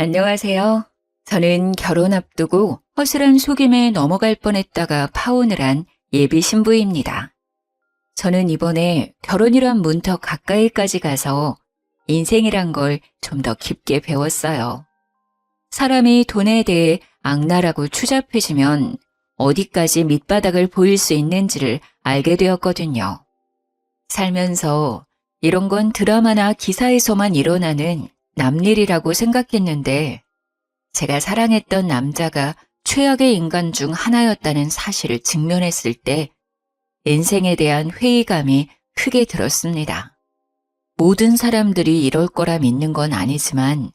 안녕하세요. 저는 결혼 앞두고 허술한 속임에 넘어갈 뻔했다가 파혼을 한 예비 신부입니다. 저는 이번에 결혼이란 문턱 가까이까지 가서 인생이란 걸 좀 더 깊게 배웠어요. 사람이 돈에 대해 악랄하고 추잡해지면 어디까지 밑바닥을 보일 수 있는지를 알게 되었거든요. 살면서 이런 건 드라마나 기사에서만 일어나는 남일이라고 생각했는데 제가 사랑했던 남자가 최악의 인간 중 하나였다는 사실을 직면했을 때 인생에 대한 회의감이 크게 들었습니다. 모든 사람들이 이럴 거라 믿는 건 아니지만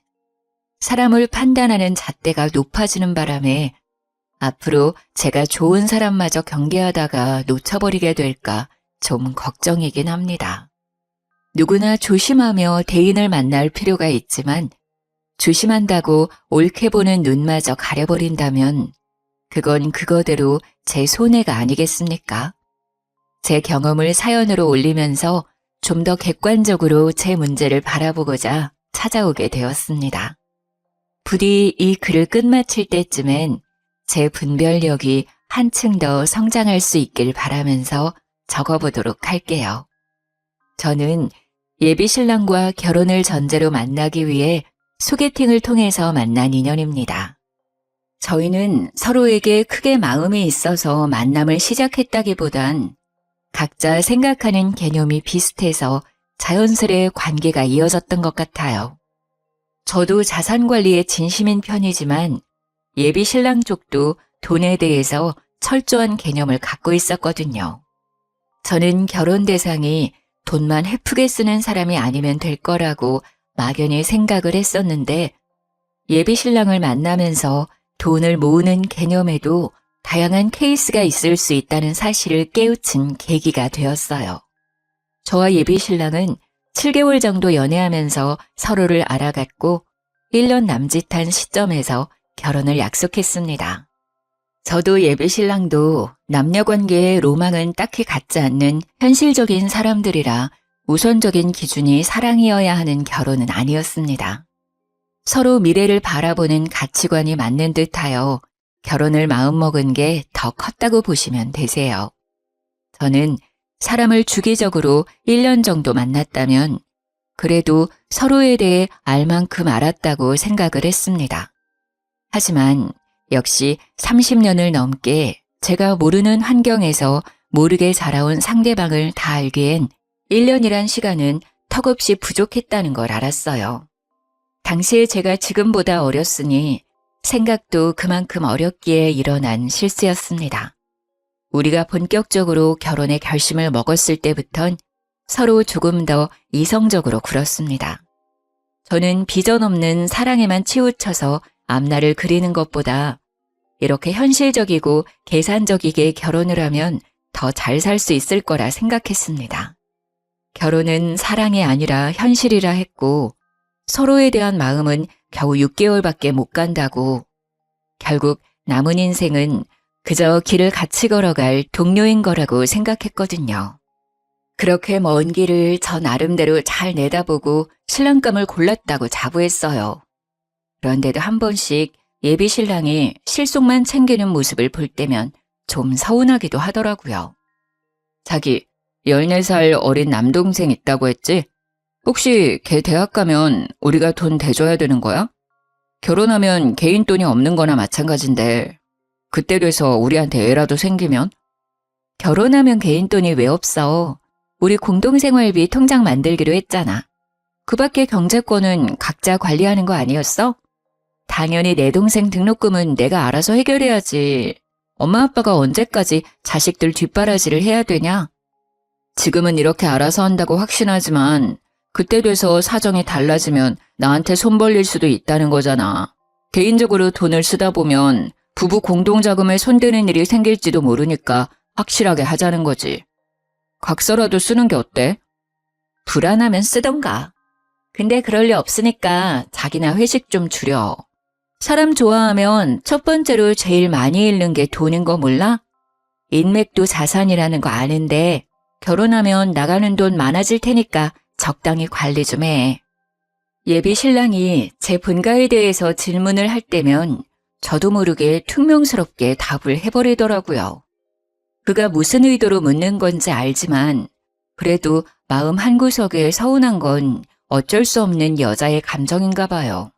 사람을 판단하는 잣대가 높아지는 바람에 앞으로 제가 좋은 사람마저 경계하다가 놓쳐버리게 될까 좀 걱정이긴 합니다. 누구나 조심하며 대인을 만날 필요가 있지만 조심한다고 옳게 보는 눈마저 가려버린다면 그건 그거대로 제 손해가 아니겠습니까? 제 경험을 사연으로 올리면서 좀 더 객관적으로 제 문제를 바라보고자 찾아오게 되었습니다. 부디 이 글을 끝마칠 때쯤엔 제 분별력이 한층 더 성장할 수 있길 바라면서 적어보도록 할게요. 저는 예비 신랑과 결혼을 전제로 만나기 위해 소개팅을 통해서 만난 인연입니다. 저희는 서로에게 크게 마음이 있어서 만남을 시작했다기보단 각자 생각하는 개념이 비슷해서 자연스레 관계가 이어졌던 것 같아요. 저도 자산 관리에 진심인 편이지만 예비 신랑 쪽도 돈에 대해서 철저한 개념을 갖고 있었거든요. 저는 결혼 대상이 돈만 헤프게 쓰는 사람이 아니면 될 거라고 막연히 생각을 했었는데 예비 신랑을 만나면서 돈을 모으는 개념에도 다양한 케이스가 있을 수 있다는 사실을 깨우친 계기가 되었어요. 저와 예비 신랑은 7개월 정도 연애하면서 서로를 알아갔고 1년 남짓한 시점에서 결혼을 약속했습니다. 저도 예비 신랑도 남녀관계의 로망은 딱히 갖지 않는 현실적인 사람들이라 우선적인 기준이 사랑이어야 하는 결혼은 아니었습니다. 서로 미래를 바라보는 가치관이 맞는 듯하여 결혼을 마음먹은 게 더 컸다고 보시면 되세요. 저는 사람을 주기적으로 1년 정도 만났다면 그래도 서로에 대해 알 만큼 알았다고 생각을 했습니다. 하지만 역시 30년을 넘게 제가 모르는 환경에서 모르게 자라온 상대방을 다 알기엔 1년이란 시간은 턱없이 부족했다는 걸 알았어요. 당시에 제가 지금보다 어렸으니 생각도 그만큼 어렸기에 일어난 실수였습니다. 우리가 본격적으로 결혼의 결심을 먹었을 때부턴 서로 조금 더 이성적으로 굴었습니다. 저는 비전 없는 사랑에만 치우쳐서 앞날을 그리는 것보다 이렇게 현실적이고 계산적이게 결혼을 하면 더 잘 살 수 있을 거라 생각했습니다. 결혼은 사랑이 아니라 현실이라 했고 서로에 대한 마음은 겨우 6개월밖에 못 간다고 결국 남은 인생은 그저 길을 같이 걸어갈 동료인 거라고 생각했거든요. 그렇게 먼 길을 저 나름대로 잘 내다보고 신랑감을 골랐다고 자부했어요. 그런데도 한 번씩 예비 신랑이 실속만 챙기는 모습을 볼 때면 좀 서운하기도 하더라고요. 자기 14살 어린 남동생 있다고 했지? 혹시 걔 대학 가면 우리가 돈 대줘야 되는 거야? 결혼하면 개인 돈이 없는 거나 마찬가지인데 그때 돼서 우리한테 애라도 생기면? 결혼하면 개인 돈이 왜 없어? 우리 공동생활비 통장 만들기로 했잖아. 그 밖에 경제권은 각자 관리하는 거 아니었어? 당연히 내 동생 등록금은 내가 알아서 해결해야지. 엄마 아빠가 언제까지 자식들 뒷바라지를 해야 되냐? 지금은 이렇게 알아서 한다고 확신하지만 그때 돼서 사정이 달라지면 나한테 손 벌릴 수도 있다는 거잖아. 개인적으로 돈을 쓰다 보면 부부 공동자금에 손대는 일이 생길지도 모르니까 확실하게 하자는 거지. 각서라도 쓰는 게 어때? 불안하면 쓰던가. 근데 그럴 리 없으니까 자기나 회식 좀 줄여. 사람 좋아하면 첫 번째로 제일 많이 잃는 게 돈인 거 몰라? 인맥도 자산이라는 거 아는데 결혼하면 나가는 돈 많아질 테니까 적당히 관리 좀 해. 예비 신랑이 제 본가에 대해서 질문을 할 때면 저도 모르게 퉁명스럽게 답을 해버리더라고요. 그가 무슨 의도로 묻는 건지 알지만 그래도 마음 한구석에 서운한 건 어쩔 수 없는 여자의 감정인가 봐요.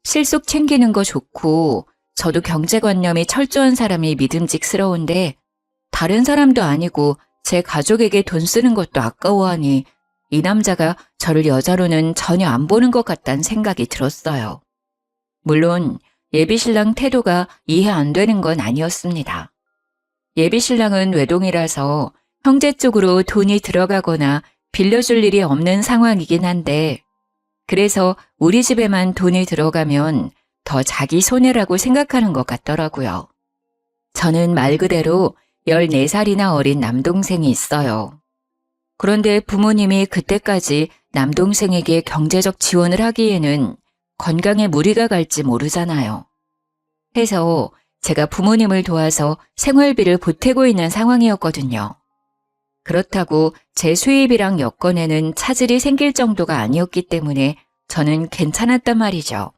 실속 챙기는 거 좋고 저도 경제관념이 철저한 사람이 믿음직스러운데 다른 사람도 아니고 제 가족에게 돈 쓰는 것도 아까워하니 이 남자가 저를 여자로는 전혀 안 보는 것 같다는 생각이 들었어요. 물론 예비신랑 태도가 이해 안 되는 건 아니었습니다. 예비신랑은 외동이라서 형제 쪽으로 돈이 들어가거나 빌려줄 일이 없는 상황이긴 한데 그래서 우리 집에만 돈이 들어가면 더 자기 손해라고 생각하는 것 같더라고요. 저는 말 그대로 14살이나 어린 남동생이 있어요. 그런데 부모님이 그때까지 남동생에게 경제적 지원을 하기에는 건강에 무리가 갈지 모르잖아요. 해서 제가 부모님을 도와서 생활비를 보태고 있는 상황이었거든요. 그렇다고 제 수입이랑 여건에는 차질이 생길 정도가 아니었기 때문에 저는 괜찮았단 말이죠.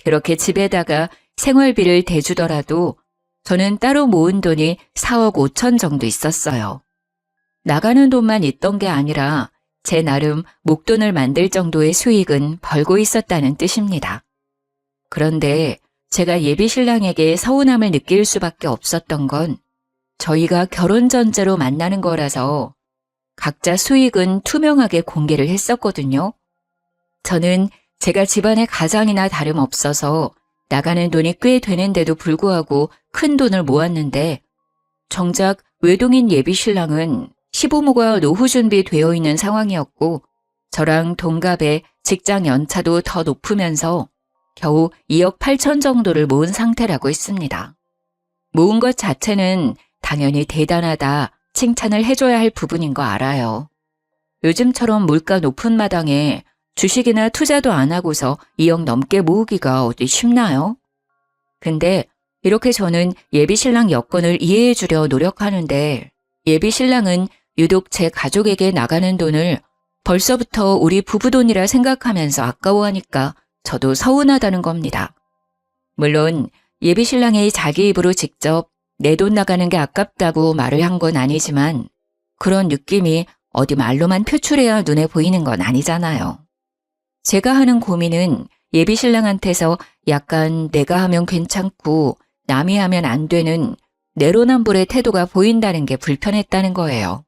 그렇게 집에다가 생활비를 대주더라도 저는 따로 모은 돈이 4억 5천 정도 있었어요. 나가는 돈만 있던 게 아니라 제 나름 목돈을 만들 정도의 수익은 벌고 있었다는 뜻입니다. 그런데 제가 예비신랑에게 서운함을 느낄 수밖에 없었던 건 저희가 결혼 전제로 만나는 거라서 각자 수익은 투명하게 공개를 했었거든요. 저는 제가 집안의 가장이나 다름없어서 나가는 돈이 꽤 되는데도 불구하고 큰 돈을 모았는데 정작 외동인 예비신랑은 시부모가 노후 준비되어 있는 상황이었고 저랑 동갑에 직장 연차도 더 높으면서 겨우 2억 8천 정도를 모은 상태라고 했습니다. 모은 것 자체는 당연히 대단하다, 칭찬을 해줘야 할 부분인 거 알아요. 요즘처럼 물가 높은 마당에 주식이나 투자도 안 하고서 2억 넘게 모으기가 어디 쉽나요? 근데 이렇게 저는 예비신랑 여건을 이해해 주려 노력하는데 예비신랑은 유독 제 가족에게 나가는 돈을 벌써부터 우리 부부 돈이라 생각하면서 아까워하니까 저도 서운하다는 겁니다. 물론 예비신랑이 자기 입으로 직접 내 돈 나가는 게 아깝다고 말을 한 건 아니지만 그런 느낌이 어디 말로만 표출해야 눈에 보이는 건 아니잖아요. 제가 하는 고민은 예비신랑한테서 약간 내가 하면 괜찮고 남이 하면 안 되는 내로남불의 태도가 보인다는 게 불편했다는 거예요.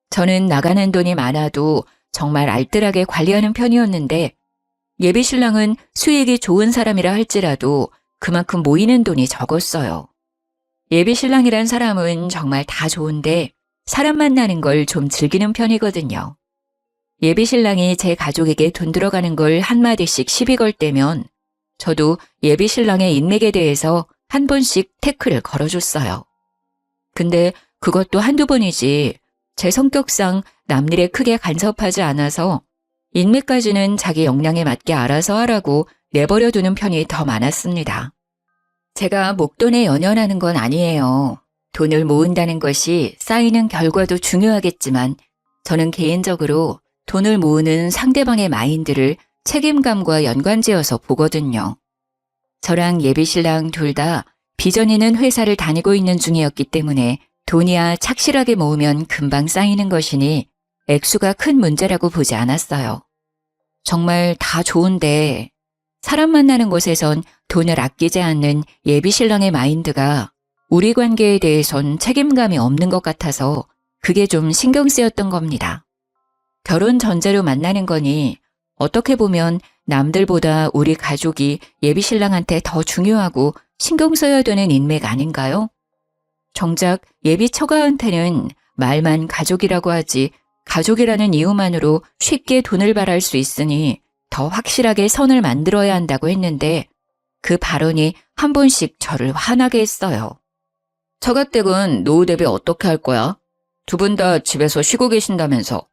저는 나가는 돈이 많아도 정말 알뜰하게 관리하는 편이었는데 예비신랑은 수익이 좋은 사람이라 할지라도 그만큼 모이는 돈이 적었어요. 예비신랑이란 사람은 정말 다 좋은데 사람 만나는 걸 좀 즐기는 편이거든요. 예비신랑이 제 가족에게 돈 들어가는 걸 한마디씩 시비 걸 때면 저도 예비신랑의 인맥에 대해서 한 번씩 태클을 걸어줬어요. 근데 그것도 한두 번이지 제 성격상 남일에 크게 간섭하지 않아서 인맥까지는 자기 역량에 맞게 알아서 하라고 내버려두는 편이 더 많았습니다. 제가 목돈에 연연하는 건 아니에요. 돈을 모은다는 것이 쌓이는 결과도 중요하겠지만 저는 개인적으로 돈을 모으는 상대방의 마인드를 책임감과 연관지어서 보거든요. 저랑 예비신랑 둘 다 비전 있는 회사를 다니고 있는 중이었기 때문에 돈이야 착실하게 모으면 금방 쌓이는 것이니 액수가 큰 문제라고 보지 않았어요. 정말 다 좋은데 사람 만나는 곳에선 돈을 아끼지 않는 예비신랑의 마인드가 우리 관계에 대해선 책임감이 없는 것 같아서 그게 좀 신경 쓰였던 겁니다. 결혼 전제로 만나는 거니 어떻게 보면 남들보다 우리 가족이 예비신랑한테 더 중요하고 신경 써야 되는 인맥 아닌가요? 정작 예비 처가한테는 말만 가족이라고 하지 가족이라는 이유만으로 쉽게 돈을 발할 수 있으니 더 확실하게 선을 만들어야 한다고 했는데 그 발언이 한 번씩 저를 화나게 했어요. 처가댁은 노후 대비 어떻게 할 거야? 두 분 다 집에서 쉬고 계신다면서.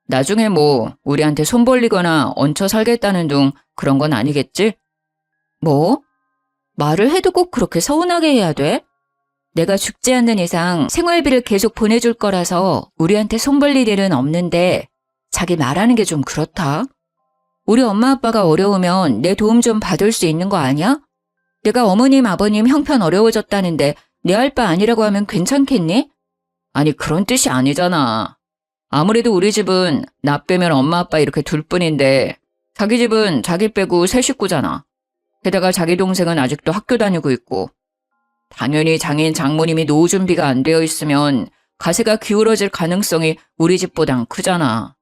나중에 뭐 우리한테 손 벌리거나 얹혀 살겠다는 둥 그런 건 아니겠지? 뭐? 말을 해도 꼭 그렇게 서운하게 해야 돼? 내가 죽지 않는 이상 생활비를 계속 보내줄 거라서 우리한테 손 벌릴 일은 없는데 자기 말하는 게 좀 그렇다. 우리 엄마 아빠가 어려우면 내 도움 좀 받을 수 있는 거 아니야? 내가 어머님, 아버님 형편 어려워졌다는데 내 할 바 아니라고 하면 괜찮겠니? 아니, 그런 뜻이 아니잖아. 아무래도 우리 집은 나 빼면 엄마 아빠 이렇게 둘 뿐인데 자기 집은 자기 빼고 세 식구잖아. 게다가 자기 동생은 아직도 학교 다니고 있고. 당연히 장인 장모님이 노후 준비가 안 되어 있으면 가세가 기울어질 가능성이 우리 집보단 크잖아.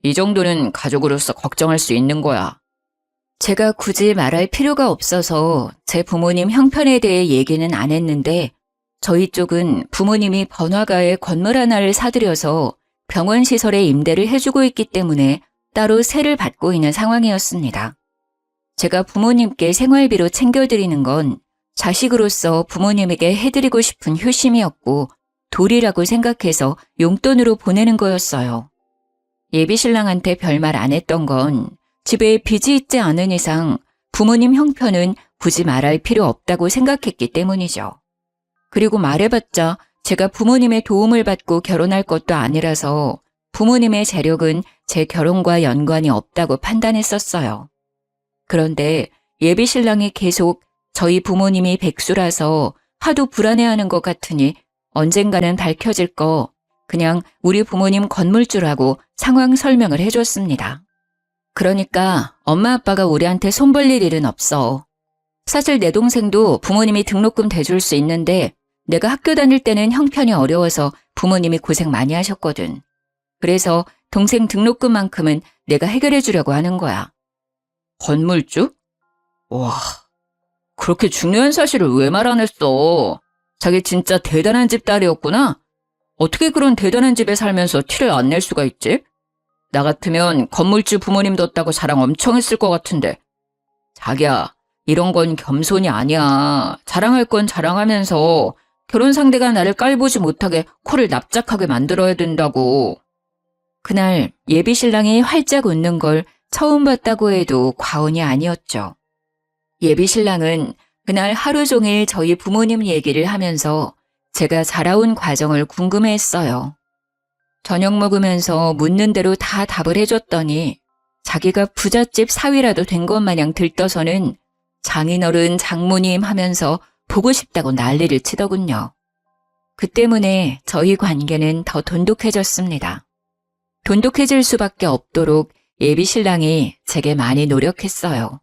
이 정도는 가족으로서 걱정할 수 있는 거야. 제가 굳이 말할 필요가 없어서 제 부모님 형편에 대해 얘기는 안 했는데 저희 쪽은 부모님이 번화가에 건물 하나를 사들여서 병원 시설에 임대를 해주고 있기 때문에 따로 세를 받고 있는 상황이었습니다. 제가 부모님께 생활비로 챙겨드리는 건 자식으로서 부모님에게 해드리고 싶은 효심이었고 도리라고 생각해서 용돈으로 보내는 거였어요. 예비신랑한테 별말 안 했던 건 집에 빚이 있지 않은 이상 부모님 형편은 굳이 말할 필요 없다고 생각했기 때문이죠. 그리고 말해봤자 제가 부모님의 도움을 받고 결혼할 것도 아니라서 부모님의 재력은 제 결혼과 연관이 없다고 판단했었어요. 그런데 예비신랑이 계속 저희 부모님이 백수라서 하도 불안해하는 것 같으니 언젠가는 밝혀질 거 그냥 우리 부모님 건물주라고 상황 설명을 해줬습니다. 그러니까 엄마 아빠가 우리한테 손 벌릴 일은 없어. 사실 내 동생도 부모님이 등록금 대줄 수 있는데 내가 학교 다닐 때는 형편이 어려워서 부모님이 고생 많이 하셨거든. 그래서 동생 등록금만큼은 내가 해결해 주려고 하는 거야. 건물주? 와, 그렇게 중요한 사실을 왜 말 안 했어? 자기 진짜 대단한 집 딸이었구나? 어떻게 그런 대단한 집에 살면서 티를 안 낼 수가 있지? 나 같으면 건물주 부모님 뒀다고 자랑 엄청 했을 것 같은데. 자기야, 이런 건 겸손이 아니야. 자랑할 건 자랑하면서 결혼 상대가 나를 깔보지 못하게 코를 납작하게 만들어야 된다고. 그날 예비신랑이 활짝 웃는 걸 처음 봤다고 해도 과언이 아니었죠. 예비신랑은 그날 하루 종일 저희 부모님 얘기를 하면서 제가 자라온 과정을 궁금해했어요. 저녁 먹으면서 묻는 대로 다 답을 해줬더니 자기가 부잣집 사위라도 된 것 마냥 들떠서는 장인어른, 장모님 하면서 보고 싶다고 난리를 치더군요. 그 때문에 저희 관계는 더 돈독해졌습니다. 돈독해질 수밖에 없도록 예비신랑이 제게 많이 노력했어요.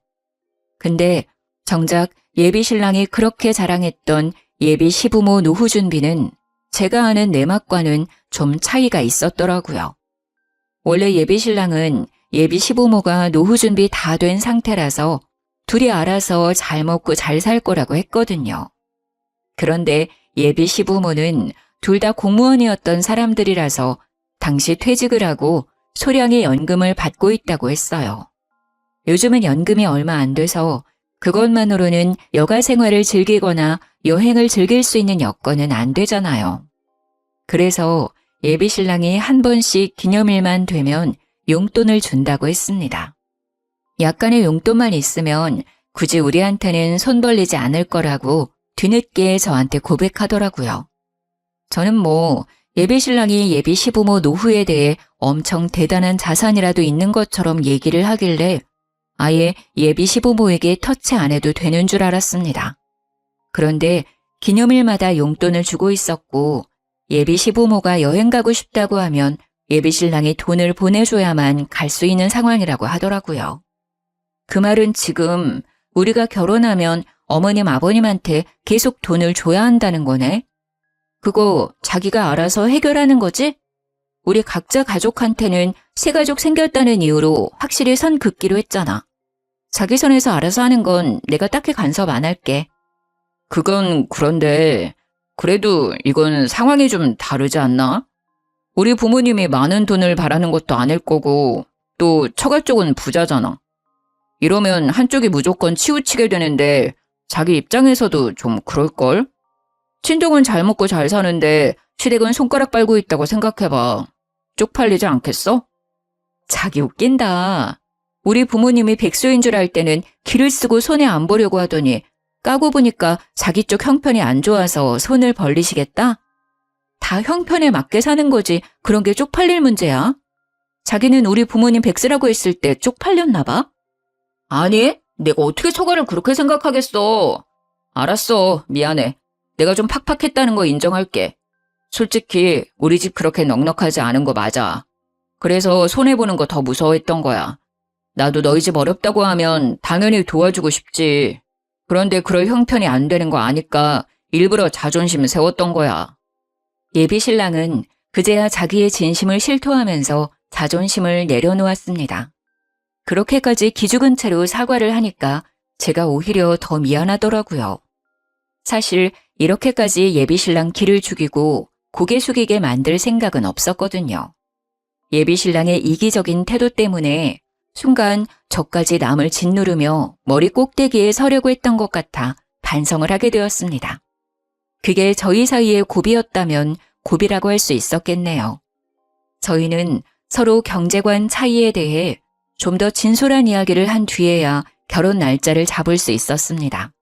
근데 정작 예비신랑이 그렇게 자랑했던 예비 시부모 노후 준비는 제가 아는 내막과는 좀 차이가 있었더라고요. 원래 예비신랑은 예비 시부모가 노후 준비 다 된 상태라서 둘이 알아서 잘 먹고 잘 살 거라고 했거든요. 그런데 예비 시부모는 둘 다 공무원이었던 사람들이라서 당시 퇴직을 하고 소량의 연금을 받고 있다고 했어요. 요즘은 연금이 얼마 안 돼서 그것만으로는 여가 생활을 즐기거나 여행을 즐길 수 있는 여건은 안 되잖아요. 그래서 예비신랑이 한 번씩 기념일만 되면 용돈을 준다고 했습니다. 약간의 용돈만 있으면 굳이 우리한테는 손 벌리지 않을 거라고 뒤늦게 저한테 고백하더라고요. 저는 예비신랑이 예비 시부모 노후에 대해 엄청 대단한 자산이라도 있는 것처럼 얘기를 하길래 아예 예비 시부모에게 터치 안 해도 되는 줄 알았습니다. 그런데 기념일마다 용돈을 주고 있었고 예비 시부모가 여행 가고 싶다고 하면 예비 신랑이 돈을 보내줘야만 갈 수 있는 상황이라고 하더라고요. 그 말은 지금 우리가 결혼하면 어머님 아버님한테 계속 돈을 줘야 한다는 거네? 그거 자기가 알아서 해결하는 거지? 우리 각자 가족한테는 새 가족 생겼다는 이유로 확실히 선 긋기로 했잖아. 자기 선에서 알아서 하는 건 내가 딱히 간섭 안 할게. 그건 그런데 그래도 이건 상황이 좀 다르지 않나? 우리 부모님이 많은 돈을 바라는 것도 아닐 거고 또 처가 쪽은 부자잖아. 이러면 한쪽이 무조건 치우치게 되는데 자기 입장에서도 좀 그럴걸? 친정은 잘 먹고 잘 사는데 시댁은 손가락 빨고 있다고 생각해봐. 쪽팔리지 않겠어? 자기 웃긴다. 우리 부모님이 백수인 줄 알 때는 기를 쓰고 손에 안 보려고 하더니 까고 보니까 자기 쪽 형편이 안 좋아서 손을 벌리시겠다? 다 형편에 맞게 사는 거지 그런 게 쪽팔릴 문제야? 자기는 우리 부모님 백세라고 했을 때 쪽팔렸나 봐? 아니, 내가 어떻게 처가를 그렇게 생각하겠어. 알았어, 미안해. 내가 좀 팍팍했다는 거 인정할게. 솔직히 우리 집 그렇게 넉넉하지 않은 거 맞아. 그래서 손해보는 거 더 무서워했던 거야. 나도 너희 집 어렵다고 하면 당연히 도와주고 싶지. 그런데 그럴 형편이 안 되는 거 아니까 일부러 자존심 세웠던 거야. 예비 신랑은 그제야 자기의 진심을 실토하면서 자존심을 내려놓았습니다. 그렇게까지 기죽은 채로 사과를 하니까 제가 오히려 더 미안하더라고요. 사실 이렇게까지 예비 신랑 기를 죽이고 고개 숙이게 만들 생각은 없었거든요. 예비 신랑의 이기적인 태도 때문에 순간 저까지 남을 짓누르며 머리 꼭대기에 서려고 했던 것 같아 반성을 하게 되었습니다. 그게 저희 사이의 고비였다면 고비라고 할 수 있었겠네요. 저희는 서로 경제관 차이에 대해 좀 더 진솔한 이야기를 한 뒤에야 결혼 날짜를 잡을 수 있었습니다.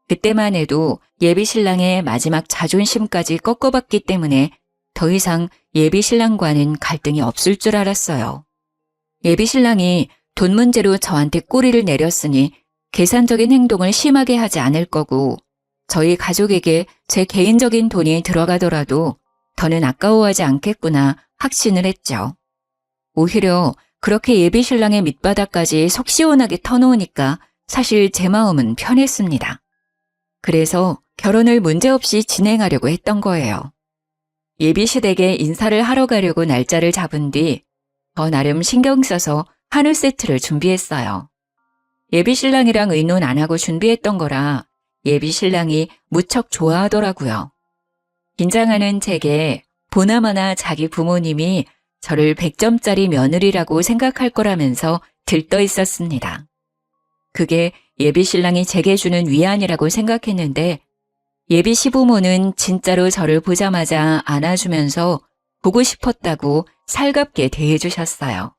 그때만 해도 예비 신랑의 마지막 자존심까지 꺾어봤기 때문에 더 이상 예비 신랑과는 갈등이 없을 줄 알았어요. 예비 신랑이 돈 문제로 저한테 꼬리를 내렸으니 계산적인 행동을 심하게 하지 않을 거고 저희 가족에게 제 개인적인 돈이 들어가더라도 더는 아까워하지 않겠구나 확신을 했죠. 오히려 그렇게 예비 신랑의 밑바닥까지 속 시원하게 터놓으니까 사실 제 마음은 편했습니다. 그래서 결혼을 문제없이 진행하려고 했던 거예요. 예비 시댁에 인사를 하러 가려고 날짜를 잡은 뒤 저 나름 신경 써서 한우 세트를 준비했어요. 예비 신랑이랑 의논 안 하고 준비했던 거라 예비 신랑이 무척 좋아하더라고요. 긴장하는 제게 보나마나 자기 부모님이 저를 100점짜리 며느리라고 생각할 거라면서 들떠 있었습니다. 그게 예비 신랑이 제게 주는 위안이라고 생각했는데 예비 시부모는 진짜로 저를 보자마자 안아주면서 보고 싶었다고 살갑게 대해주셨어요.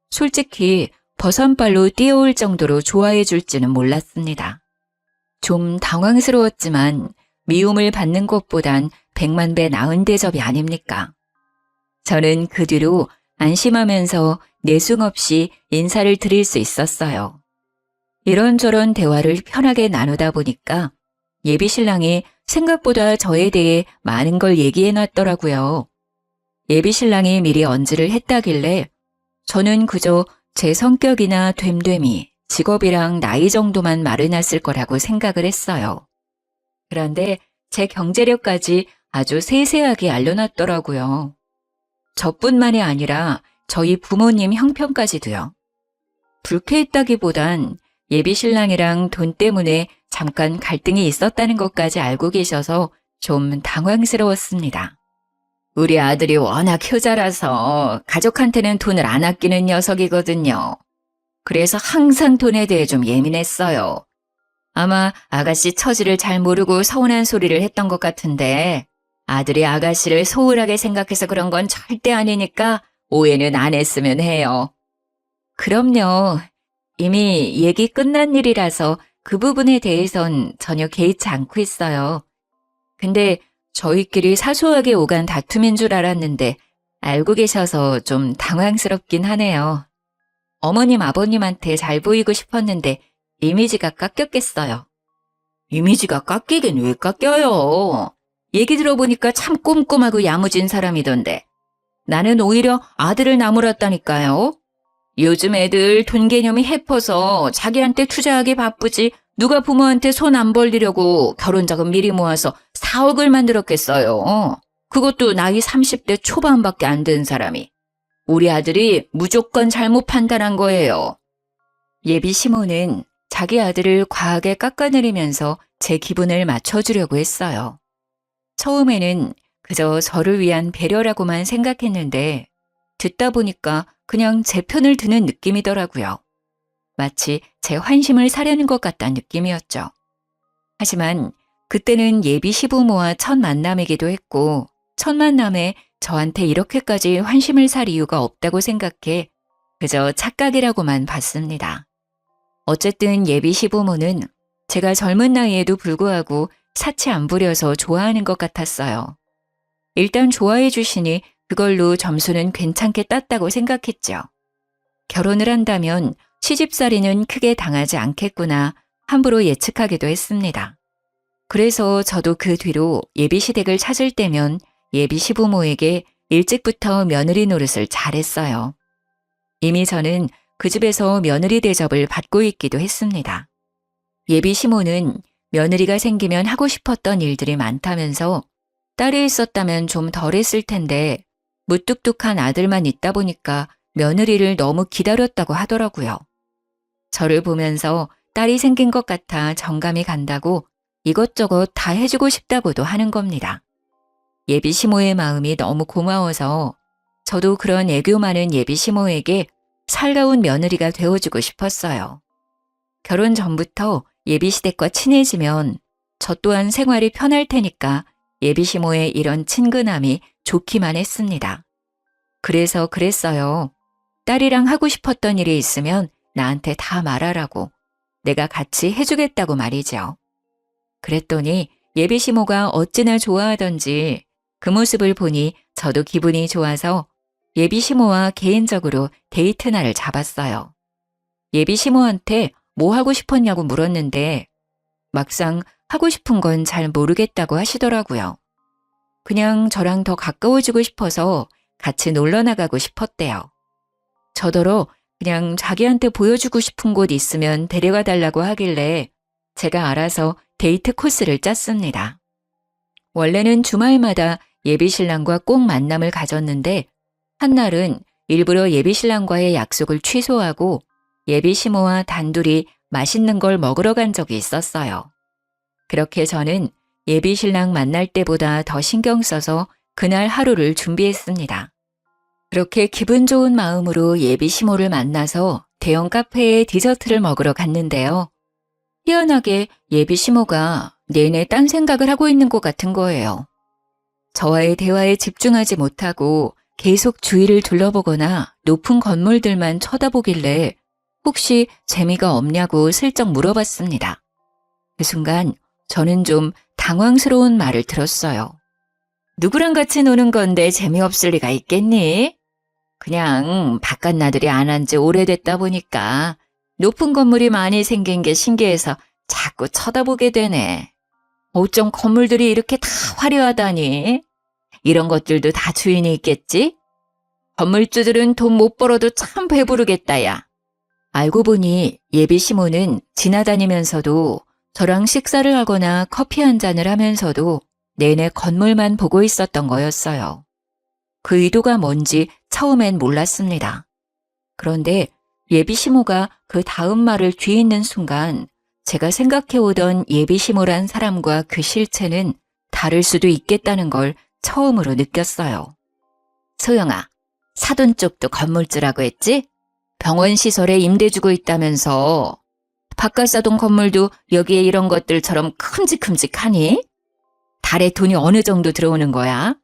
솔직히 버선발로 뛰어올 정도로 좋아해 줄지는 몰랐습니다. 좀 당황스러웠지만 미움을 받는 것보단 100만 배 나은 대접이 아닙니까? 저는 그 뒤로 안심하면서 내숭 없이 인사를 드릴 수 있었어요. 이런저런 대화를 편하게 나누다 보니까 예비 신랑이 생각보다 저에 대해 많은 걸 얘기해 놨더라고요. 예비 신랑이 미리 언질을 했다길래 저는 그저 제 성격이나 됨됨이, 직업이랑 나이 정도만 말해놨을 거라고 생각을 했어요. 그런데 제 경제력까지 아주 세세하게 알려놨더라고요. 저뿐만이 아니라 저희 부모님 형편까지도요. 불쾌했다기보단 예비 신랑이랑 돈 때문에 잠깐 갈등이 있었다는 것까지 알고 계셔서 좀 당황스러웠습니다. 우리 아들이 워낙 효자라서 가족한테는 돈을 안 아끼는 녀석이거든요. 그래서 항상 돈에 대해 좀 예민했어요. 아마 아가씨 처지를 잘 모르고 서운한 소리를 했던 것 같은데 아들이 아가씨를 소홀하게 생각해서 그런 건 절대 아니니까 오해는 안 했으면 해요. 그럼요. 이미 얘기 끝난 일이라서 그 부분에 대해선 전혀 개의치 않고 있어요. 근데 저희끼리 사소하게 오간 다툼인 줄 알았는데 알고 계셔서 좀 당황스럽긴 하네요. 어머님, 아버님한테 잘 보이고 싶었는데 이미지가 깎였겠어요. 이미지가 깎이긴 왜 깎여요? 얘기 들어보니까 참 꼼꼼하고 야무진 사람이던데. 나는 오히려 아들을 나무랐다니까요. 요즘 애들 돈 개념이 해퍼서 자기한테 투자하기 바쁘지 누가 부모한테 손 안 벌리려고 결혼자금 미리 모아서 4억을 만들었겠어요. 그것도 나이 30대 초반밖에 안 된 사람이. 우리 아들이 무조건 잘못 판단한 거예요. 예비 시모는 자기 아들을 과하게 깎아내리면서 제 기분을 맞춰주려고 했어요. 처음에는 그저 저를 위한 배려라고만 생각했는데 듣다 보니까 그냥 제 편을 드는 느낌이더라고요. 마치 제 환심을 사려는 것 같다는 느낌이었죠. 하지만 그때는 예비 시부모와 첫 만남이기도 했고 첫 만남에 저한테 이렇게까지 환심을 살 이유가 없다고 생각해 그저 착각이라고만 봤습니다. 어쨌든 예비 시부모는 제가 젊은 나이에도 불구하고 사치 안 부려서 좋아하는 것 같았어요. 일단 좋아해 주시니 그걸로 점수는 괜찮게 땄다고 생각했죠. 결혼을 한다면 시집살이는 크게 당하지 않겠구나 함부로 예측하기도 했습니다. 그래서 저도 그 뒤로 예비시댁을 찾을 때면 예비 시부모에게 일찍부터 며느리 노릇을 잘했어요. 이미 저는 그 집에서 며느리 대접을 받고 있기도 했습니다. 예비 시모는 며느리가 생기면 하고 싶었던 일들이 많다면서 딸이 있었다면 좀 덜했을 텐데 무뚝뚝한 아들만 있다 보니까 며느리를 너무 기다렸다고 하더라고요. 저를 보면서 딸이 생긴 것 같아 정감이 간다고 이것저것 다 해주고 싶다고도 하는 겁니다. 예비 시모의 마음이 너무 고마워서 저도 그런 애교 많은 예비 시모에게 살가운 며느리가 되어주고 싶었어요. 결혼 전부터 예비 시댁과 친해지면 저 또한 생활이 편할 테니까 예비 시모의 이런 친근함이 좋기만 했습니다. 그래서 그랬어요. 딸이랑 하고 싶었던 일이 있으면 나한테 다 말하라고 내가 같이 해주겠다고 말이죠. 그랬더니 예비 시모가 어찌나 좋아하던지 그 모습을 보니 저도 기분이 좋아서 예비 시모와 개인적으로 데이트 날을 잡았어요. 예비 시모한테 뭐 하고 싶었냐고 물었는데 막상 하고 싶은 건 잘 모르겠다고 하시더라고요. 그냥 저랑 더 가까워지고 싶어서 같이 놀러 나가고 싶었대요. 저더러 그냥 자기한테 보여주고 싶은 곳 있으면 데려가 달라고 하길래 제가 알아서 데이트 코스를 짰습니다. 원래는 주말마다 예비신랑과 꼭 만남을 가졌는데 한날은 일부러 예비신랑과의 약속을 취소하고 예비시모와 단둘이 맛있는 걸 먹으러 간 적이 있었어요. 그렇게 저는 예비신랑 만날 때보다 더 신경 써서 그날 하루를 준비했습니다. 그렇게 기분 좋은 마음으로 예비시모를 만나서 대형 카페에 디저트를 먹으러 갔는데요. 희한하게 예비시모가 내내 딴 생각을 하고 있는 것 같은 거예요. 저와의 대화에 집중하지 못하고 계속 주위를 둘러보거나 높은 건물들만 쳐다보길래 혹시 재미가 없냐고 슬쩍 물어봤습니다. 그 순간 저는 좀 당황스러운 말을 들었어요. 누구랑 같이 노는 건데 재미없을 리가 있겠니? 그냥 바깥 나들이 안 한 지 오래됐다 보니까 높은 건물이 많이 생긴 게 신기해서 자꾸 쳐다보게 되네. 어쩜 건물들이 이렇게 다 화려하다니? 이런 것들도 다 주인이 있겠지? 건물주들은 돈 못 벌어도 참 배부르겠다, 야. 알고 보니 예비 시모는 지나다니면서도 저랑 식사를 하거나 커피 한 잔을 하면서도 내내 건물만 보고 있었던 거였어요. 그 의도가 뭔지 처음엔 몰랐습니다. 그런데 예비 시모가 그 다음 말을 뒤잇는 순간 제가 생각해오던 예비 시모란 사람과 그 실체는 다를 수도 있겠다는 걸 처음으로 느꼈어요. 소영아, 사돈 쪽도 건물주라고 했지? 병원 시설에 임대 주고 있다면서 바깥사돈 건물도 여기에 이런 것들처럼 큼직큼직하니? 달에 돈이 어느 정도 들어오는 거야?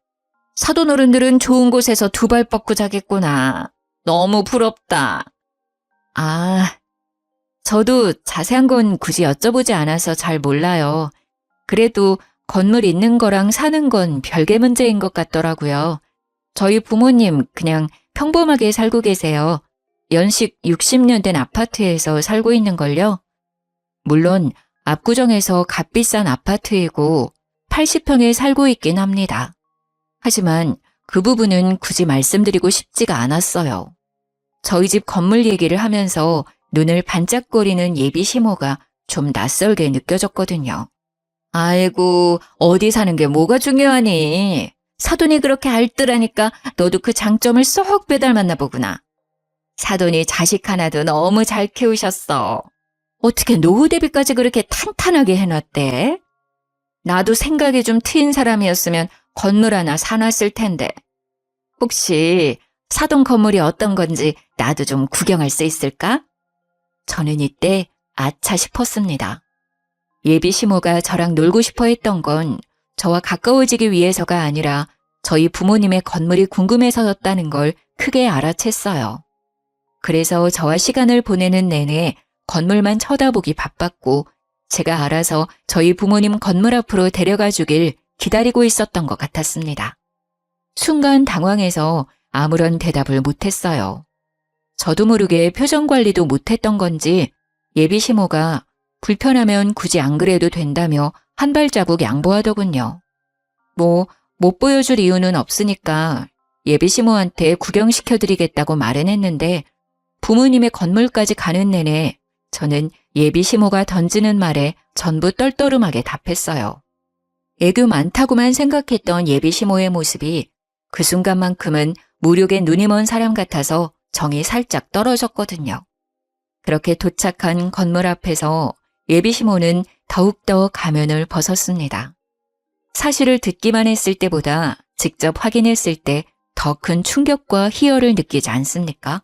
사돈 어른들은 좋은 곳에서 두 발 뻗고 자겠구나. 너무 부럽다. 아, 저도 자세한 건 굳이 여쭤보지 않아서 잘 몰라요. 그래도 건물 있는 거랑 사는 건 별개 문제인 것 같더라고요. 저희 부모님 그냥 평범하게 살고 계세요. 연식 60년 된 아파트에서 살고 있는걸요. 물론 압구정에서 값비싼 아파트이고 80평에 살고 있긴 합니다. 하지만 그 부분은 굳이 말씀드리고 싶지가 않았어요. 저희 집 건물 얘기를 하면서 눈을 반짝거리는 예비 시모가 좀 낯설게 느껴졌거든요. 아이고, 어디 사는 게 뭐가 중요하니? 사돈이 그렇게 알뜰하니까 너도 그 장점을 쏙 빼닮았나 보구나. 사돈이 자식 하나도 너무 잘 키우셨어. 어떻게 노후 대비까지 그렇게 탄탄하게 해놨대? 나도 생각이 좀 트인 사람이었으면 건물 하나 사놨을 텐데. 혹시 사돈 건물이 어떤 건지 나도 좀 구경할 수 있을까? 저는 이때 아차 싶었습니다. 예비 시모가 저랑 놀고 싶어 했던 건 저와 가까워지기 위해서가 아니라 저희 부모님의 건물이 궁금해서였다는 걸 크게 알아챘어요. 그래서 저와 시간을 보내는 내내 건물만 쳐다보기 바빴고 제가 알아서 저희 부모님 건물 앞으로 데려가 주길 기다리고 있었던 것 같았습니다. 순간 당황해서 아무런 대답을 못했어요. 저도 모르게 표정 관리도 못했던 건지 예비 시모가 불편하면 굳이 안 그래도 된다며 한 발자국 양보하더군요. 못 보여줄 이유는 없으니까 예비 시모한테 구경시켜드리겠다고 말은 했는데 부모님의 건물까지 가는 내내 저는 예비 시모가 던지는 말에 전부 떨떠름하게 답했어요. 애교 많다고만 생각했던 예비 시모의 모습이 그 순간만큼은 무력에 눈이 먼 사람 같아서 정이 살짝 떨어졌거든요. 그렇게 도착한 건물 앞에서 예비 시모는 더욱더 가면을 벗었습니다. 사실을 듣기만 했을 때보다 직접 확인했을 때 더 큰 충격과 희열을 느끼지 않습니까?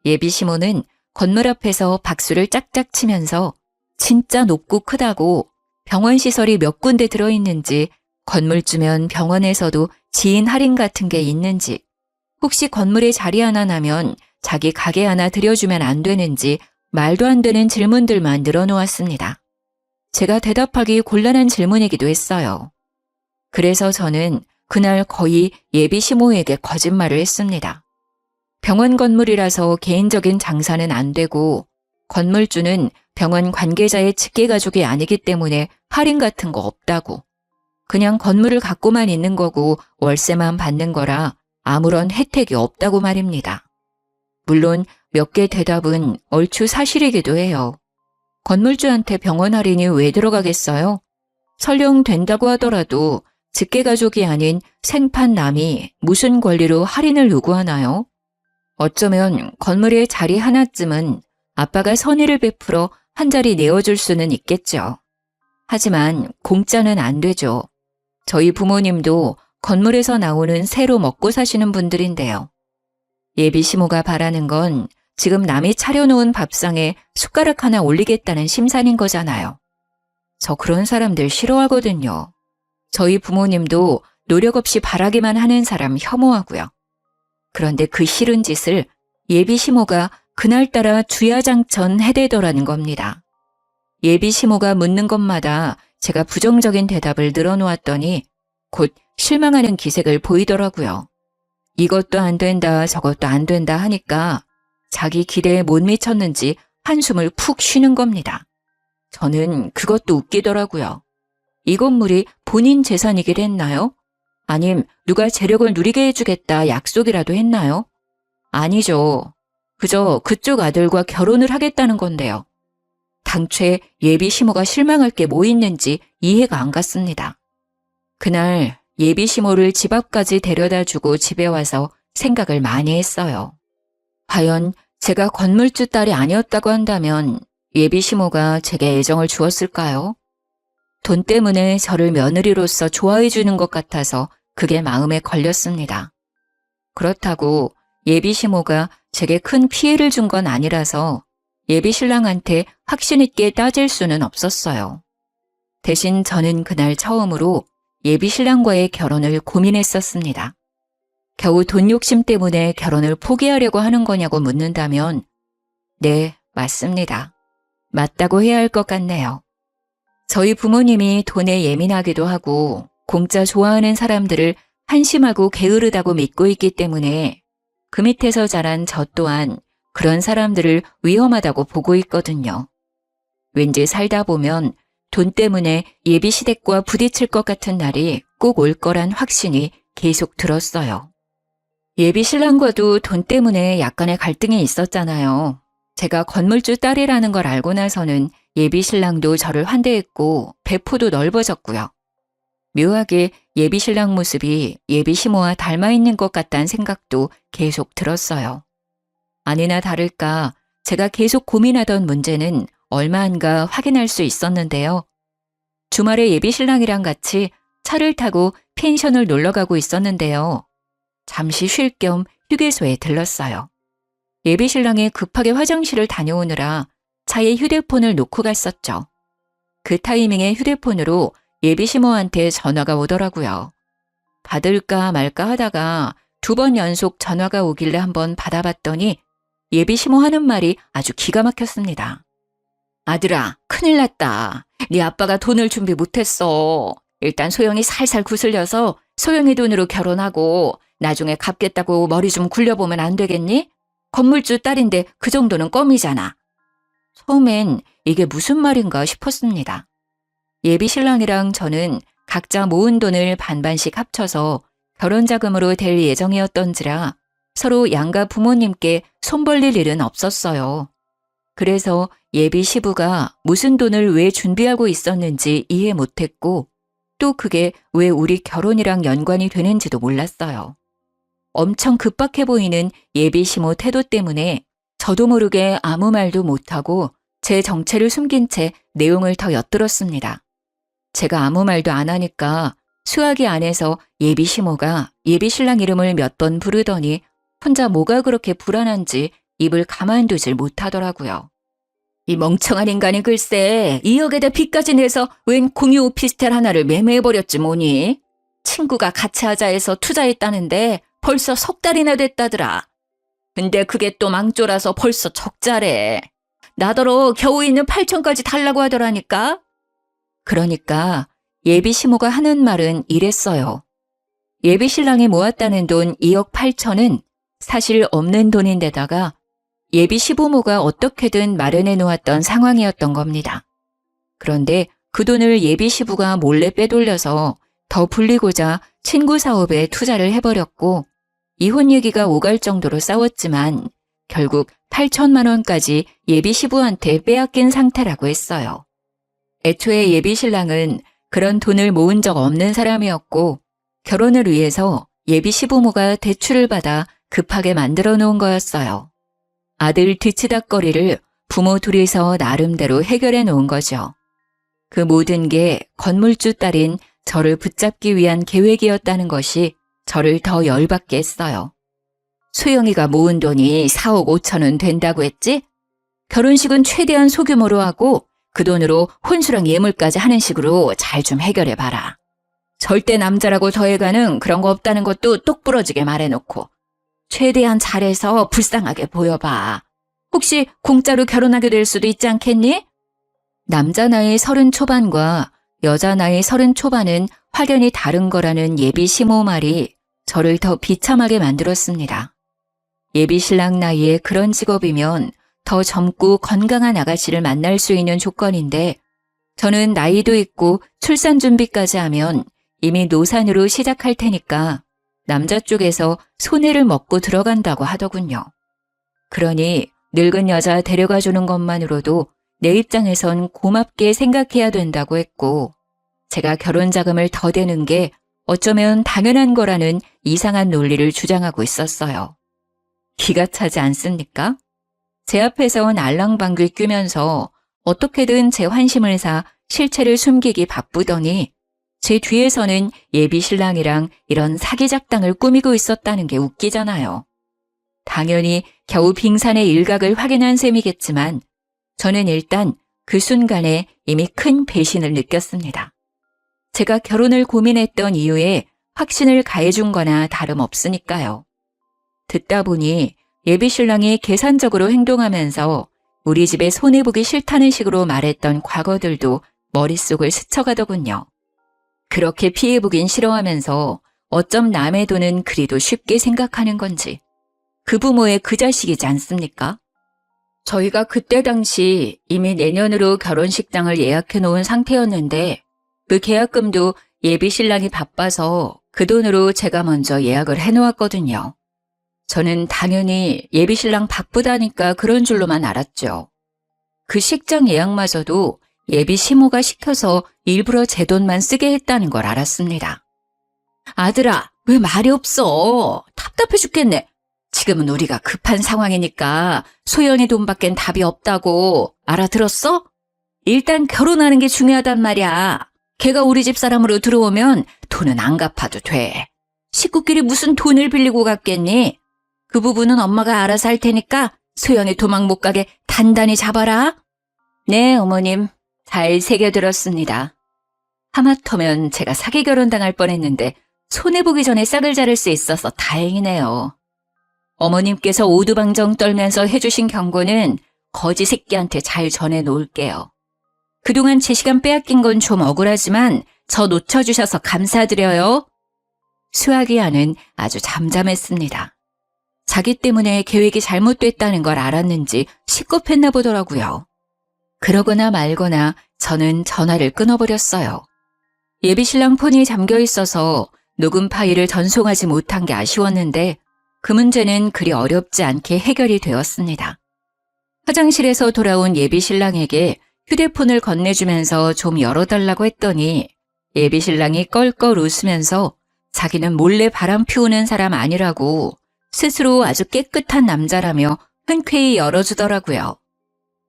예비 시모는 건물 앞에서 박수를 짝짝 치면서 진짜 높고 크다고 병원 시설이 몇 군데 들어있는지, 건물 주면 병원에서도 지인 할인 같은 게 있는지, 혹시 건물에 자리 하나 나면 자기 가게 하나 들여주면 안 되는지 말도 안 되는 질문들만 늘어놓았습니다. 제가 대답하기 곤란한 질문이기도 했어요. 그래서 저는 그날 거의 예비 시모에게 거짓말을 했습니다. 병원 건물이라서 개인적인 장사는 안 되고 건물주는 병원 관계자의 직계가족이 아니기 때문에 할인 같은 거 없다고. 그냥 건물을 갖고만 있는 거고 월세만 받는 거라 아무런 혜택이 없다고 말입니다. 물론 몇 개 대답은 얼추 사실이기도 해요. 건물주한테 병원 할인이 왜 들어가겠어요? 설령 된다고 하더라도 직계가족이 아닌 생판 남이 무슨 권리로 할인을 요구하나요? 어쩌면 건물에 자리 하나쯤은 아빠가 선의를 베풀어 한 자리 내어줄 수는 있겠죠. 하지만 공짜는 안 되죠. 저희 부모님도 건물에서 나오는 새로 먹고 사시는 분들인데요. 예비 시모가 바라는 건 지금 남이 차려놓은 밥상에 숟가락 하나 올리겠다는 심산인 거잖아요. 저 그런 사람들 싫어하거든요. 저희 부모님도 노력 없이 바라기만 하는 사람 혐오하고요. 그런데 그 싫은 짓을 예비 시모가 그날따라 주야장천 해대더라는 겁니다. 예비 시모가 묻는 것마다 제가 부정적인 대답을 늘어놓았더니 곧 실망하는 기색을 보이더라고요. 이것도 안 된다, 저것도 안 된다 하니까 자기 기대에 못 미쳤는지 한숨을 푹 쉬는 겁니다. 저는 그것도 웃기더라고요. 이 건물이 본인 재산이길 했나요? 아님 누가 재력을 누리게 해주겠다 약속이라도 했나요? 아니죠. 그저 그쪽 아들과 결혼을 하겠다는 건데요. 당최 예비 시모가 실망할 게 뭐 있는지 이해가 안 갔습니다. 그날 예비 시모를 집 앞까지 데려다주고 집에 와서 생각을 많이 했어요. 과연 제가 건물주 딸이 아니었다고 한다면 예비 시모가 제게 애정을 주었을까요? 돈 때문에 저를 며느리로서 좋아해 주는 것 같아서 그게 마음에 걸렸습니다. 그렇다고 예비 시모가 제게 큰 피해를 준 건 아니라서 예비 신랑한테 확신 있게 따질 수는 없었어요. 대신 저는 그날 처음으로 예비 신랑과의 결혼을 고민했었습니다. 겨우 돈 욕심 때문에 결혼을 포기하려고 하는 거냐고 묻는다면 네, 맞습니다. 맞다고 해야 할 것 같네요. 저희 부모님이 돈에 예민하기도 하고 공짜 좋아하는 사람들을 한심하고 게으르다고 믿고 있기 때문에 그 밑에서 자란 저 또한 그런 사람들을 위험하다고 보고 있거든요. 왠지 살다 보면 돈 때문에 예비 시댁과 부딪힐 것 같은 날이 꼭 올 거란 확신이 계속 들었어요. 예비 신랑과도 돈 때문에 약간의 갈등이 있었잖아요. 제가 건물주 딸이라는 걸 알고 나서는 예비 신랑도 저를 환대했고 배포도 넓어졌고요. 묘하게 예비 신랑 모습이 예비 시모와 닮아 있는 것 같다는 생각도 계속 들었어요. 아니나 다를까 제가 계속 고민하던 문제는 얼마 안가 확인할 수 있었는데요. 주말에 예비 신랑이랑 같이 차를 타고 펜션을 놀러 가고 있었는데요. 잠시 쉴 겸 휴게소에 들렀어요. 예비 신랑이 급하게 화장실을 다녀오느라 차에 휴대폰을 놓고 갔었죠. 그 타이밍에 휴대폰으로 예비 시모한테 전화가 오더라고요. 받을까 말까 하다가 2번 연속 전화가 오길래 한번 받아봤더니 예비 시모 하는 말이 아주 기가 막혔습니다. 아들아, 큰일 났다. 네 아빠가 돈을 준비 못했어. 일단 소영이 살살 구슬려서 소영이 돈으로 결혼하고 나중에 갚겠다고 머리 좀 굴려보면 안 되겠니? 건물주 딸인데 그 정도는 껌이잖아. 처음엔 이게 무슨 말인가 싶었습니다. 예비 신랑이랑 저는 각자 모은 돈을 반반씩 합쳐서 결혼자금으로 될 예정이었던지라 서로 양가 부모님께 손 벌릴 일은 없었어요. 그래서 예비 시부가 무슨 돈을 왜 준비하고 있었는지 이해 못했고 또 그게 왜 우리 결혼이랑 연관이 되는지도 몰랐어요. 엄청 급박해 보이는 예비 시모 태도 때문에 저도 모르게 아무 말도 못하고 제 정체를 숨긴 채 내용을 더 엿들었습니다. 제가 아무 말도 안 하니까 수화기 안에서 예비 시모가 예비 신랑 이름을 몇 번 부르더니 혼자 뭐가 그렇게 불안한지 입을 가만두질 못하더라고요. 이 멍청한 인간이 글쎄 2억에다 빚까지 내서 웬 공유 오피스텔 하나를 매매해버렸지 뭐니. 친구가 같이 하자 해서 투자했다는데 벌써 석 달이나 됐다더라. 근데 그게 또 망조라서 벌써 적자래. 나더러 겨우 있는 8천까지 달라고 하더라니까. 그러니까 예비 시모가 하는 말은 이랬어요. 예비 신랑이 모았다는 돈 2억 8천은 사실 없는 돈인데다가 예비 시부모가 어떻게든 마련해 놓았던 상황이었던 겁니다. 그런데 그 돈을 예비 시부가 몰래 빼돌려서 더 불리고자 친구 사업에 투자를 해버렸고 이혼 얘기가 오갈 정도로 싸웠지만 결국 8천만 원까지 예비 시부한테 빼앗긴 상태라고 했어요. 애초에 예비 신랑은 그런 돈을 모은 적 없는 사람이었고 결혼을 위해서 예비 시부모가 대출을 받아 급하게 만들어 놓은 거였어요. 아들 뒤치다꺼리를 부모 둘이서 나름대로 해결해 놓은 거죠. 그 모든 게 건물주 딸인 저를 붙잡기 위한 계획이었다는 것이 저를 더 열받게 했어요. 소영이가 모은 돈이 4억 5천은 된다고 했지? 결혼식은 최대한 소규모로 하고 그 돈으로 혼수랑 예물까지 하는 식으로 잘 좀 해결해봐라. 절대 남자라고 더해가는 그런 거 없다는 것도 똑부러지게 말해놓고 최대한 잘해서 불쌍하게 보여봐. 혹시 공짜로 결혼하게 될 수도 있지 않겠니? 남자 나이 30 초반과 여자 나이 30 초반은 확연히 다른 거라는 예비 시모 말이 저를 더 비참하게 만들었습니다. 예비 신랑 나이에 그런 직업이면 더 젊고 건강한 아가씨를 만날 수 있는 조건인데 저는 나이도 있고 출산 준비까지 하면 이미 노산으로 시작할 테니까 남자 쪽에서 손해를 먹고 들어간다고 하더군요. 그러니 늙은 여자 데려가 주는 것만으로도 내 입장에선 고맙게 생각해야 된다고 했고 제가 결혼 자금을 더 대는 게 어쩌면 당연한 거라는 이상한 논리를 주장하고 있었어요. 기가 차지 않습니까? 제 앞에선 알랑방귀 뀌면서 어떻게든 제 환심을 사 실체를 숨기기 바쁘더니 제 뒤에서는 예비 신랑이랑 이런 사기 작당을 꾸미고 있었다는 게 웃기잖아요. 당연히 겨우 빙산의 일각을 확인한 셈이겠지만 저는 일단 그 순간에 이미 큰 배신을 느꼈습니다. 제가 결혼을 고민했던 이유에 확신을 가해준 거나 다름없으니까요. 듣다 보니 예비 신랑이 계산적으로 행동하면서 우리 집에 손해보기 싫다는 식으로 말했던 과거들도 머릿속을 스쳐가더군요. 그렇게 피해보긴 싫어하면서 어쩜 남의 돈은 그리도 쉽게 생각하는 건지. 그 부모의 그 자식이지 않습니까? 저희가 그때 당시 이미 내년으로 결혼식장을 예약해 놓은 상태였는데 그 계약금도 예비 신랑이 바빠서 그 돈으로 제가 먼저 예약을 해 놓았거든요. 저는 당연히 예비 신랑 바쁘다니까 그런 줄로만 알았죠. 그 식장 예약마저도 예비 시모가 시켜서 일부러 제 돈만 쓰게 했다는 걸 알았습니다. 아들아, 왜 말이 없어? 답답해 죽겠네. 지금은 우리가 급한 상황이니까 소연이 돈밖엔 답이 없다고 알아들었어? 일단 결혼하는 게 중요하단 말이야. 걔가 우리 집 사람으로 들어오면 돈은 안 갚아도 돼. 식구끼리 무슨 돈을 빌리고 갔겠니? 그 부분은 엄마가 알아서 할 테니까 소연이 도망 못 가게 단단히 잡아라. 네, 어머님. 잘 새겨들었습니다. 하마터면 제가 사기 결혼당할 뻔했는데 손해보기 전에 싹을 자를 수 있어서 다행이네요. 어머님께서 오두방정 떨면서 해주신 경고는 거지 새끼한테 잘 전해놓을게요. 그동안 제 시간 빼앗긴 건 좀 억울하지만 저 놓쳐주셔서 감사드려요. 수아기아는 아주 잠잠했습니다. 자기 때문에 계획이 잘못됐다는 걸 알았는지 식겁했나 보더라고요. 그러거나 말거나 저는 전화를 끊어버렸어요. 예비신랑 폰이 잠겨 있어서 녹음 파일을 전송하지 못한 게 아쉬웠는데 그 문제는 그리 어렵지 않게 해결이 되었습니다. 화장실에서 돌아온 예비신랑에게 휴대폰을 건네주면서 좀 열어달라고 했더니 예비신랑이 껄껄 웃으면서 자기는 몰래 바람 피우는 사람 아니라고 스스로 아주 깨끗한 남자라며 흔쾌히 열어주더라고요.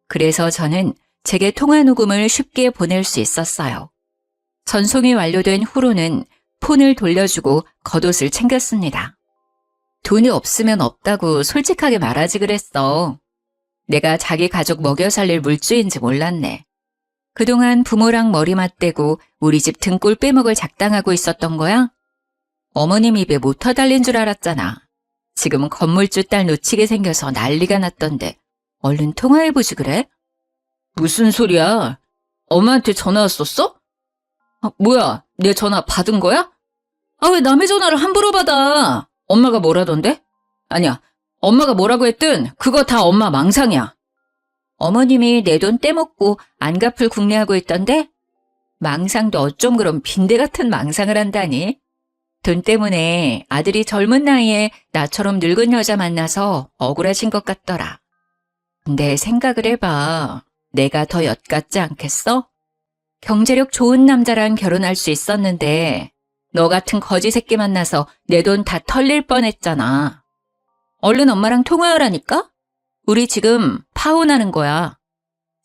그래서 저는 제게 통화 녹음을 쉽게 보낼 수 있었어요. 전송이 완료된 후로는 폰을 돌려주고 겉옷을 챙겼습니다. 돈이 없으면 없다고 솔직하게 말하지 그랬어. 내가 자기 가족 먹여 살릴 물주인지 몰랐네. 그동안 부모랑 머리 맞대고 우리 집 등골 빼먹을 작당하고 있었던 거야? 어머님 입에 모터 달린 줄 알았잖아. 지금은 건물주 딸 놓치게 생겨서 난리가 났던데 얼른 통화해보지 그래? 무슨 소리야? 엄마한테 전화 왔었어? 뭐야, 내 전화 받은 거야? 왜 남의 전화를 함부로 받아? 엄마가 뭐라던데? 아니야, 엄마가 뭐라고 했든 그거 다 엄마 망상이야. 어머님이 내 돈 떼먹고 안 갚을 궁리하고 있던데? 망상도 어쩜 그런 빈대 같은 망상을 한다니? 돈 때문에 아들이 젊은 나이에 나처럼 늙은 여자 만나서 억울하신 것 같더라. 근데 생각을 해봐. 내가 더 엿같지 않겠어? 경제력 좋은 남자랑 결혼할 수 있었는데 너 같은 거지 새끼 만나서 내 돈 다 털릴 뻔했잖아. 얼른 엄마랑 통화하라니까? 우리 지금 파혼하는 거야.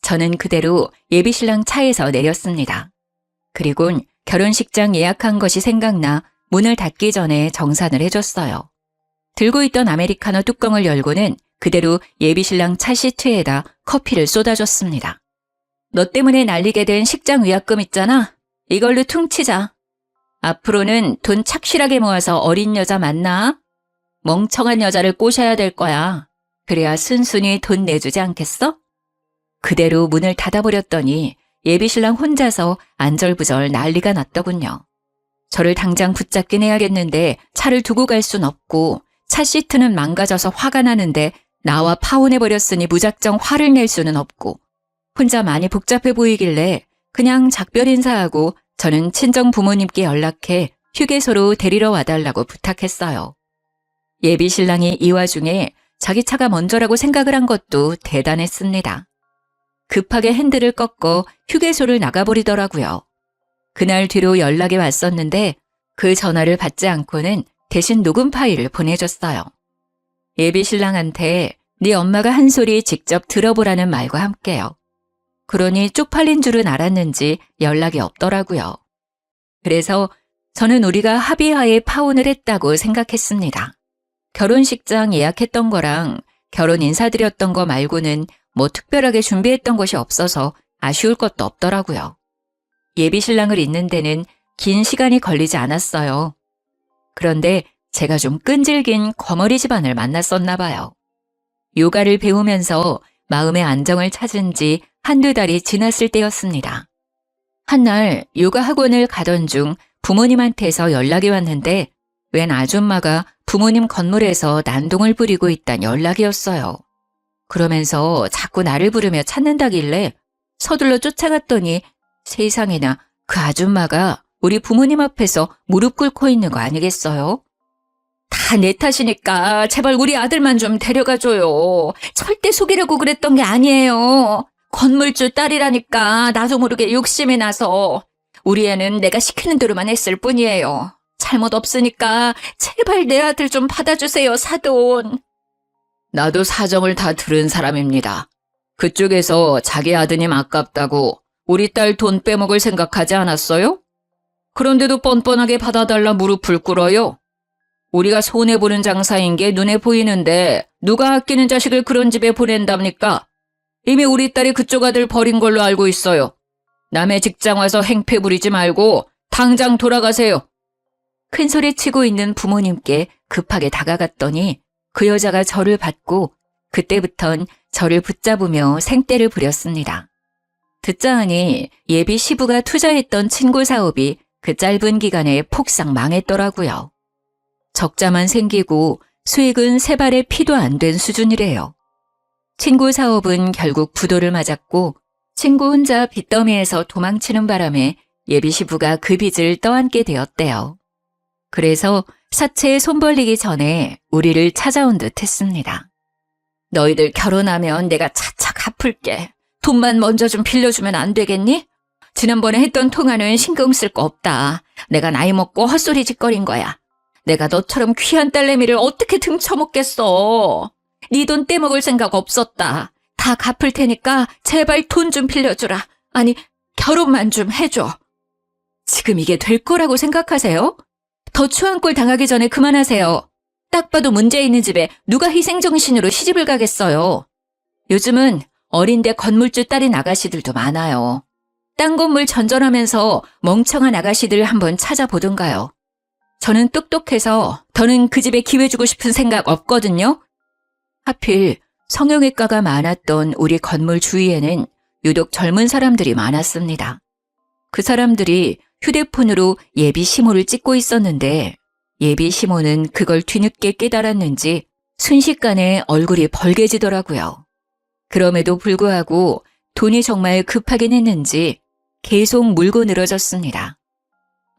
저는 그대로 예비신랑 차에서 내렸습니다. 그리곤 결혼식장 예약한 것이 생각나 문을 닫기 전에 정산을 해줬어요. 들고 있던 아메리카노 뚜껑을 열고는 그대로 예비신랑 차 시트에다 커피를 쏟아줬습니다. 너 때문에 날리게 된 식장 위약금 있잖아. 이걸로 퉁치자. 앞으로는 돈 착실하게 모아서 어린 여자 만나. 멍청한 여자를 꼬셔야 될 거야. 그래야 순순히 돈 내주지 않겠어? 그대로 문을 닫아버렸더니 예비신랑 혼자서 안절부절 난리가 났더군요. 저를 당장 붙잡긴 해야겠는데 차를 두고 갈 순 없고 차 시트는 망가져서 화가 나는데 나와 파혼해버렸으니 무작정 화를 낼 수는 없고 혼자 많이 복잡해 보이길래 그냥 작별 인사하고 저는 친정 부모님께 연락해 휴게소로 데리러 와달라고 부탁했어요. 예비신랑이 이 와중에 자기 차가 먼저라고 생각을 한 것도 대단했습니다. 급하게 핸들을 꺾어 휴게소를 나가버리더라고요. 그날 뒤로 연락이 왔었는데 그 전화를 받지 않고는 대신 녹음 파일을 보내줬어요. 예비신랑한테 네 엄마가 한 소리 직접 들어보라는 말과 함께요. 그러니 쪽팔린 줄은 알았는지 연락이 없더라고요. 그래서 저는 우리가 합의하에 파혼을 했다고 생각했습니다. 결혼식장 예약했던 거랑 결혼 인사드렸던 거 말고는 뭐 특별하게 준비했던 것이 없어서 아쉬울 것도 없더라고요. 예비신랑을 잇는 데는 긴 시간이 걸리지 않았어요. 그런데 제가 좀 끈질긴 거머리 집안을 만났었나 봐요. 요가를 배우면서 마음의 안정을 찾은 지 한두 달이 지났을 때였습니다. 한날 요가 학원을 가던 중 부모님한테서 연락이 왔는데 웬 아줌마가 부모님 건물에서 난동을 부리고 있단 연락이었어요. 그러면서 자꾸 나를 부르며 찾는다길래 서둘러 쫓아갔더니 세상에나 그 아줌마가 우리 부모님 앞에서 무릎 꿇고 있는 거 아니겠어요? 다 내 탓이니까 제발 우리 아들만 좀 데려가줘요. 절대 속이려고 그랬던 게 아니에요. 건물주 딸이라니까 나도 모르게 욕심이 나서. 우리 애는 내가 시키는 대로만 했을 뿐이에요. 잘못 없으니까 제발 내 아들 좀 받아주세요, 사돈. 나도 사정을 다 들은 사람입니다. 그쪽에서 자기 아드님 아깝다고 우리 딸 돈 빼먹을 생각하지 않았어요? 그런데도 뻔뻔하게 받아달라 무릎을 꿇어요. 우리가 손해보는 장사인 게 눈에 보이는데 누가 아끼는 자식을 그런 집에 보낸답니까? 이미 우리 딸이 그쪽 아들 버린 걸로 알고 있어요. 남의 직장 와서 행패 부리지 말고 당장 돌아가세요. 큰소리치고 있는 부모님께 급하게 다가갔더니 그 여자가 저를 받고 그때부턴 저를 붙잡으며 생떼를 부렸습니다. 듣자 하니 예비 시부가 투자했던 친구 사업이 그 짧은 기간에 폭삭 망했더라고요. 적자만 생기고 수익은 세 발의 피도 안 된 수준이래요. 친구 사업은 결국 부도를 맞았고 친구 혼자 빚더미에서 도망치는 바람에 예비 시부가 그 빚을 떠안게 되었대요. 그래서 사채에 손 벌리기 전에 우리를 찾아온 듯 했습니다. 너희들 결혼하면 내가 차차 갚을게. 돈만 먼저 좀 빌려주면 안 되겠니? 지난번에 했던 통화는 신경 쓸 거 없다. 내가 나이 먹고 헛소리 짓거린 거야. 내가 너처럼 귀한 딸내미를 어떻게 등쳐먹겠어. 네 돈 떼먹을 생각 없었다. 다 갚을 테니까 제발 돈 좀 빌려주라. 아니, 결혼만 좀 해줘. 지금 이게 될 거라고 생각하세요? 더 추한 꼴 당하기 전에 그만하세요. 딱 봐도 문제 있는 집에 누가 희생정신으로 시집을 가겠어요. 요즘은 어린데 건물주 딸인 아가씨들도 많아요. 땅 건물 전전하면서 멍청한 아가씨들 한번 찾아보던가요. 저는 똑똑해서 더는 그 집에 기회 주고 싶은 생각 없거든요. 하필 성형외과가 많았던 우리 건물 주위에는 유독 젊은 사람들이 많았습니다. 그 사람들이 휴대폰으로 예비 시모를 찍고 있었는데 예비 시모는 그걸 뒤늦게 깨달았는지 순식간에 얼굴이 벌개지더라고요. 그럼에도 불구하고 돈이 정말 급하긴 했는지 계속 물고 늘어졌습니다.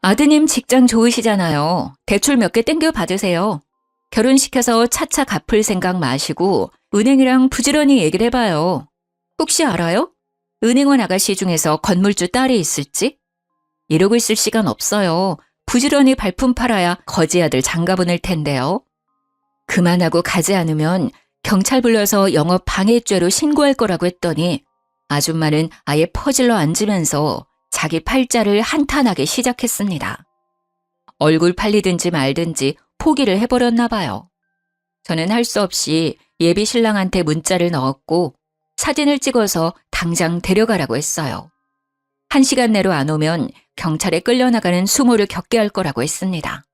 아드님 직장 좋으시잖아요. 대출 몇 개 땡겨 받으세요. 결혼시켜서 차차 갚을 생각 마시고 은행이랑 부지런히 얘기를 해봐요. 혹시 알아요? 은행원 아가씨 중에서 건물주 딸이 있을지? 이러고 있을 시간 없어요. 부지런히 발품 팔아야 거지 아들 장가 보낼 텐데요. 그만하고 가지 않으면 경찰 불러서 영업 방해죄로 신고할 거라고 했더니 아줌마는 아예 퍼질러 앉으면서 자기 팔자를 한탄하기 시작했습니다. 얼굴 팔리든지 말든지 포기를 해버렸나 봐요. 저는 할 수 없이 예비 신랑한테 문자를 넣었고 사진을 찍어서 당장 데려가라고 했어요. 1시간 내로 안 오면 경찰에 끌려나가는 수모를 겪게 할 거라고 했습니다.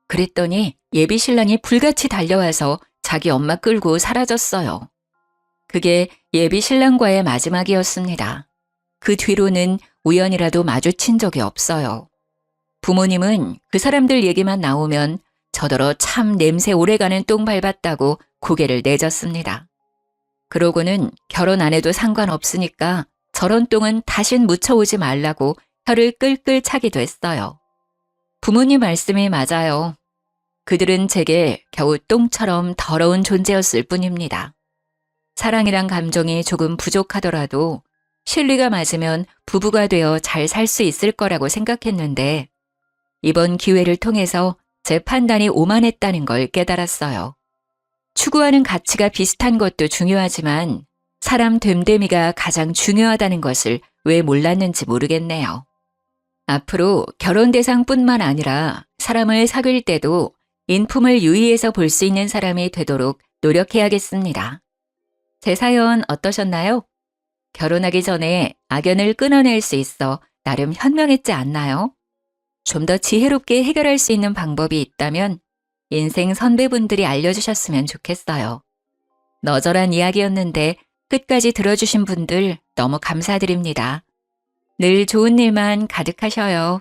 그랬더니 예비 신랑이 불같이 달려와서 자기 엄마 끌고 사라졌어요. 그게 예비 신랑과의 마지막이었습니다. 그 뒤로는 우연이라도 마주친 적이 없어요. 부모님은 그 사람들 얘기만 나오면 저더러 참 냄새 오래가는 똥 밟았다고 고개를 내젓습니다. 그러고는 결혼 안 해도 상관없으니까 저런 똥은 다신 묻혀오지 말라고 혀를 끌끌 차기도 했어요. 부모님 말씀이 맞아요. 그들은 제게 겨우 똥처럼 더러운 존재였을 뿐입니다. 사랑이란 감정이 조금 부족하더라도 신리가 맞으면 부부가 되어 잘 살 수 있을 거라고 생각했는데 이번 기회를 통해서 제 판단이 오만했다는 걸 깨달았어요. 추구하는 가치가 비슷한 것도 중요하지만 사람 됨됨이가 가장 중요하다는 것을 왜 몰랐는지 모르겠네요. 앞으로 결혼 대상뿐만 아니라 사람을 사귈 때도 인품을 유의해서 볼 수 있는 사람이 되도록 노력해야겠습니다. 제 사연 어떠셨나요? 결혼하기 전에 악연을 끊어낼 수 있어 나름 현명했지 않나요? 좀 더 지혜롭게 해결할 수 있는 방법이 있다면 인생 선배분들이 알려주셨으면 좋겠어요. 너절한 이야기였는데 끝까지 들어주신 분들 너무 감사드립니다. 늘 좋은 일만 가득하셔요.